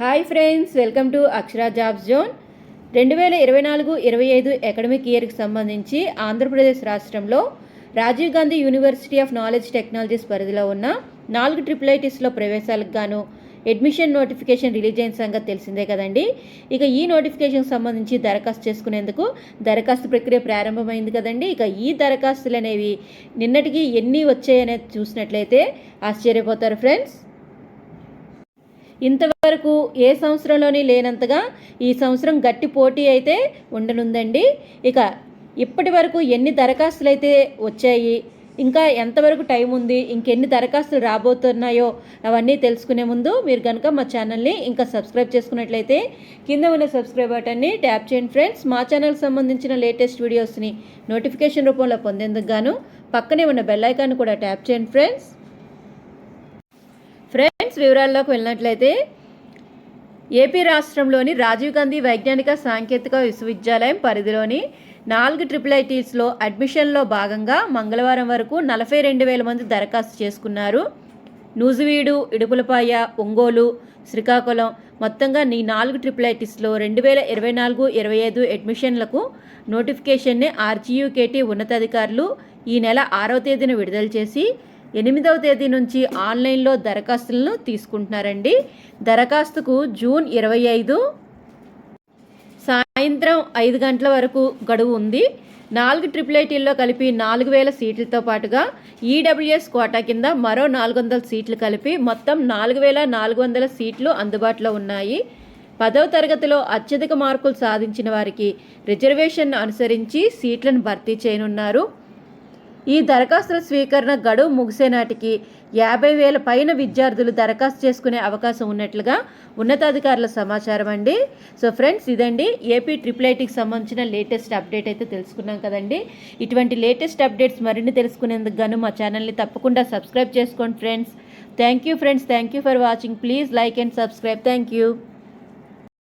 Hi friends, welcome to Akshara jobs zone. 2024-25 academic ఇయర్కి సంబంధించి ఆంధ్రప్రదేశ్ రాష్ట్రంలో Rajiv Gandhi university of knowledge technologies పరిధిలో ఉన్న 4 IIITsలో ప్రవేశాలకు గాను అడ్మిషన్ నోటిఫికేషన్ రిలీజ్ అయిన సంగతి తెలిసిందే కదండి. ఇక ఈ నోటిఫికేషన్కి సంబంధించి దరఖాస్తు చేసుకునేందుకు దరఖాస్తు ప్రక్రియ ప్రారంభమైంది కదండి. ఇక ఈ దరఖాస్తులు అనేవి నిన్నటికి ఎన్ని వచ్చాయనేది చూసినట్లయితే ఆశ్చర్యపోతారు ఫ్రెండ్స్. ఇంతవరకు ఏ సంవత్సరంలోని లేనంతగా ఈ సంవత్సరం గట్టి పోటీ అయితే ఉండనుందండి. ఇక ఇప్పటి వరకు ఎన్ని దరఖాస్తులు అయితే వచ్చాయి, ఇంకా ఎంతవరకు టైం ఉంది, ఇంకెన్ని దరఖాస్తులు రాబోతున్నాయో అవన్నీ తెలుసుకునే ముందు మీరు కనుక మా ఛానల్ని ఇంకా సబ్స్క్రైబ్ చేసుకున్నట్లయితే కింద ఉన్న సబ్స్క్రైబ్ బటన్ని ట్యాప్ చేయండి ఫ్రెండ్స్. మా ఛానల్కి సంబంధించిన లేటెస్ట్ వీడియోస్ని నోటిఫికేషన్ రూపంలో పొందేందుకు గాను పక్కనే ఉన్న బెల్ ఐకాన్ కూడా ట్యాప్ చేయండి ఫ్రెండ్స్. వివరాల్లోకి వెళ్ళినట్లయితే ఏపీ రాష్ట్రంలోని రాజీవ్ గాంధీ వైజ్ఞానిక సాంకేతిక విశ్వవిద్యాలయం పరిధిలోని 4 IIITsలో అడ్మిషన్లో భాగంగా మంగళవారం వరకు 42,000 మంది దరఖాస్తు చేసుకున్నారు. నూజివీడు, ఇడుపులపాయ, ఒంగోలు, శ్రీకాకుళం మొత్తంగా ఈ 4 IIITsలో 2024-25 అడ్మిషన్లకు నోటిఫికేషన్ని RGUKT ఉన్నతాధికారులు ఈ నెల 6వ తేదీన విడుదల చేసి 8వ తేదీ నుంచి ఆన్లైన్లో దరఖాస్తులను తీసుకుంటున్నారండి. దరఖాస్తుకు జూన్ 25 సాయంత్రం 5 గంటల వరకు గడువు ఉంది. 4 IIITల్లో కలిపి 4,000 సీట్లతో పాటుగా ఈడబ్ల్యూఎస్ కోటా కింద మరో 400 సీట్లు కలిపి మొత్తం 4,400 సీట్లు అందుబాటులో ఉన్నాయి. 10వ తరగతిలో అత్యధిక మార్కులు సాధించిన వారికి రిజర్వేషన్ అనుసరించి సీట్లను భర్తీ చేయనున్నారు. ఈ దరఖాస్తుల స్వీకరణ గడువు ముగిసే నాటికి 50,000 పైన విద్యార్థులు దరఖాస్తు చేసుకునే అవకాశం ఉన్నట్లుగా ఉన్నతాధికారుల సమాచారం అండి. సో ఫ్రెండ్స్, ఇదండి ఏపీ IIITకి సంబంధించిన లేటెస్ట్ అప్డేట్ అయితే తెలుసుకున్నాం కదండి. ఇటువంటి లేటెస్ట్ అప్డేట్స్ మరిన్ని తెలుసుకునేందుకు గాను మా ఛానల్ని తప్పకుండా సబ్స్క్రైబ్ చేసుకోండి friends. Thank you friends, thank you for watching. Please like and subscribe. Thank you.